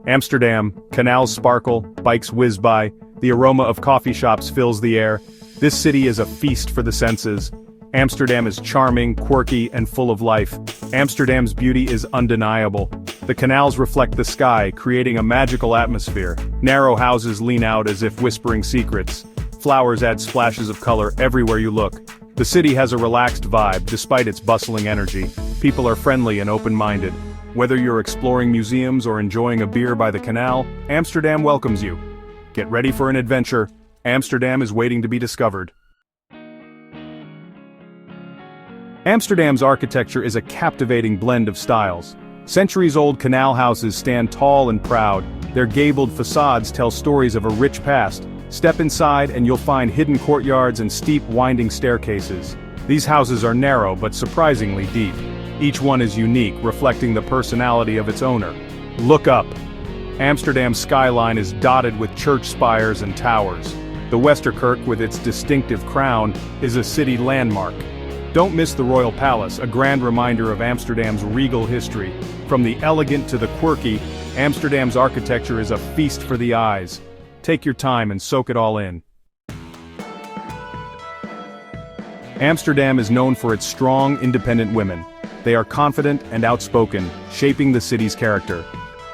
Amsterdam, canals sparkle, bikes whiz by, the aroma of coffee shops fills the air. This city is a feast for the senses. Amsterdam is charming, quirky, and full of life. Amsterdam's beauty is undeniable. The canals reflect the sky, creating a magical atmosphere. Narrow houses lean out as if whispering secrets. Flowers add splashes of color everywhere you look. The city has a relaxed vibe despite its bustling energy. People are friendly and open-minded. Whether you're exploring museums or enjoying a beer by the canal, Amsterdam welcomes you. Get ready for an adventure. Amsterdam is waiting to be discovered. Amsterdam's architecture is a captivating blend of styles. Centuries-old canal houses stand tall and proud. Their gabled facades tell stories of a rich past. Step inside and you'll find hidden courtyards and steep, winding staircases. These houses are narrow but surprisingly deep. Each one is unique, reflecting the personality of its owner. Look up. Amsterdam's skyline is dotted with church spires and towers. The Westerkerk, with its distinctive crown, is a city landmark. Don't miss the Royal Palace, a grand reminder of Amsterdam's regal history. From the elegant to the quirky, Amsterdam's architecture is a feast for the eyes. Take your time and soak it all in. Amsterdam is known for its strong, independent women. They are confident and outspoken, shaping the city's character.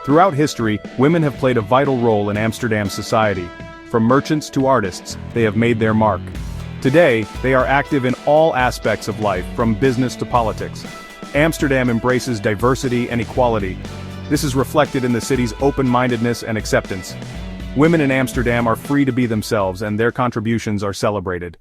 Throughout history, women have played a vital role in Amsterdam's society. From merchants to artists, they have made their mark. Today, they are active in all aspects of life, from business to politics. Amsterdam embraces diversity and equality. This is reflected in the city's open-mindedness and acceptance. Women in Amsterdam are free to be themselves, and their contributions are celebrated.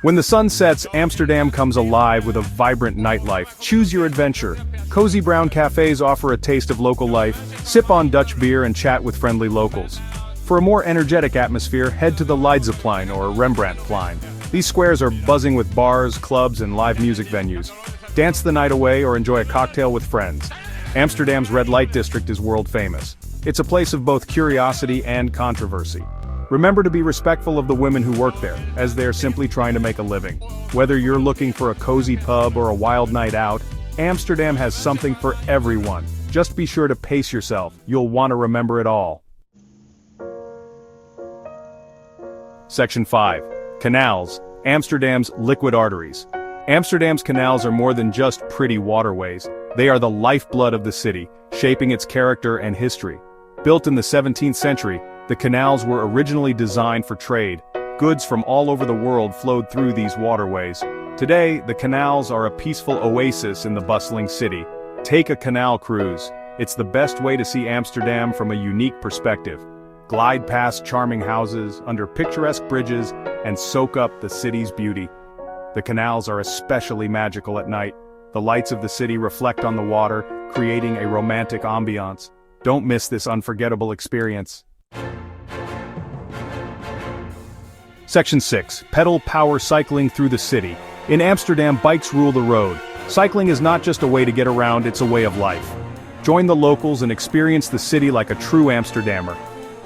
When the sun sets, Amsterdam comes alive with a vibrant nightlife. Choose your adventure. Cozy brown cafés offer a taste of local life. Sip on Dutch beer and chat with friendly locals. For a more energetic atmosphere, head to the Leidseplein or Rembrandtplein. These squares are buzzing with bars, clubs, and live music venues. Dance the night away or enjoy a cocktail with friends. Amsterdam's red light district is world famous. It's a place of both curiosity and controversy. Remember to be respectful of the women who work there, as they're simply trying to make a living. Whether you're looking for a cozy pub or a wild night out, Amsterdam has something for everyone. Just be sure to pace yourself, you'll want to remember it all. Section 5. Canals, Amsterdam's liquid arteries. Amsterdam's canals are more than just pretty waterways. They are the lifeblood of the city, shaping its character and history. Built in the 17th century, the canals were originally designed for trade. Goods from all over the world flowed through these waterways. Today, the canals are a peaceful oasis in the bustling city. Take a canal cruise. It's the best way to see Amsterdam from a unique perspective. Glide past charming houses, under picturesque bridges, and soak up the city's beauty. The canals are especially magical at night. The lights of the city reflect on the water, creating a romantic ambiance. Don't miss this unforgettable experience. Section 6. Pedal power cycling through the city. In Amsterdam, bikes rule the road. Cycling is not just a way to get around, it's a way of life. Join the locals and experience the city like a true Amsterdammer.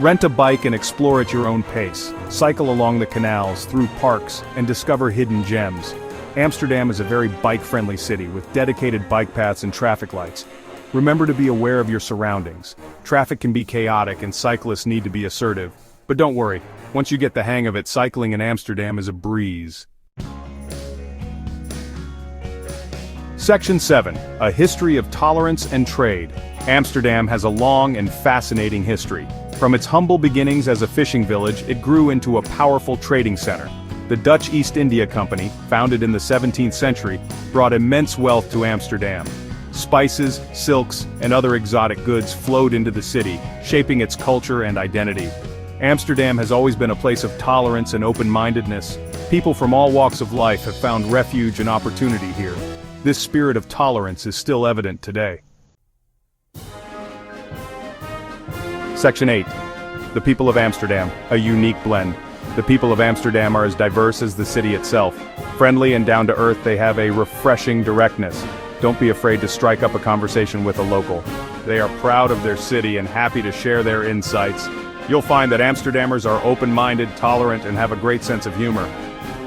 Rent a bike and explore at your own pace. Cycle along the canals, through parks, and discover hidden gems. Amsterdam is a very bike-friendly city with dedicated bike paths and traffic lights. Remember to be aware of your surroundings. Traffic can be chaotic and cyclists need to be assertive. But don't worry, once you get the hang of it, cycling in Amsterdam is a breeze. Section 7. A history of tolerance and trade. Amsterdam has a long and fascinating history. From its humble beginnings as a fishing village, it grew into a powerful trading center. The Dutch East India Company, founded in the 17th century, brought immense wealth to Amsterdam. Spices, silks, and other exotic goods flowed into the city, shaping its culture and identity. Amsterdam has always been a place of tolerance and open-mindedness. People from all walks of life have found refuge and opportunity here. This spirit of tolerance is still evident today. Section 8. The people of Amsterdam, a unique blend. The people of Amsterdam are as diverse as the city itself. Friendly and down to earth, they have a refreshing directness. Don't be afraid to strike up a conversation with a local. They are proud of their city and happy to share their insights. You'll find that Amsterdammers are open-minded, tolerant, and have a great sense of humor.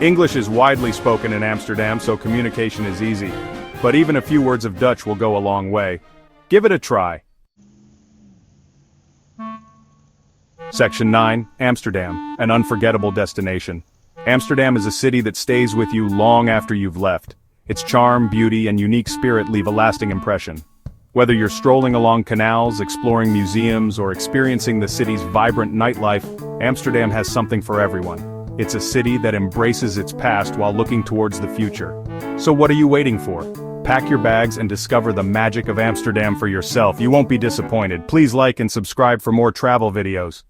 English is widely spoken in Amsterdam, so communication is easy. But even a few words of Dutch will go a long way. Give it a try. Section 9, Amsterdam, an unforgettable destination. Amsterdam is a city that stays with you long after you've left. Its charm, beauty, and unique spirit leave a lasting impression. Whether you're strolling along canals, exploring museums, or experiencing the city's vibrant nightlife, Amsterdam has something for everyone. It's a city that embraces its past while looking towards the future. So what are you waiting for? Pack your bags and discover the magic of Amsterdam for yourself. You won't be disappointed. Please like and subscribe for more travel videos.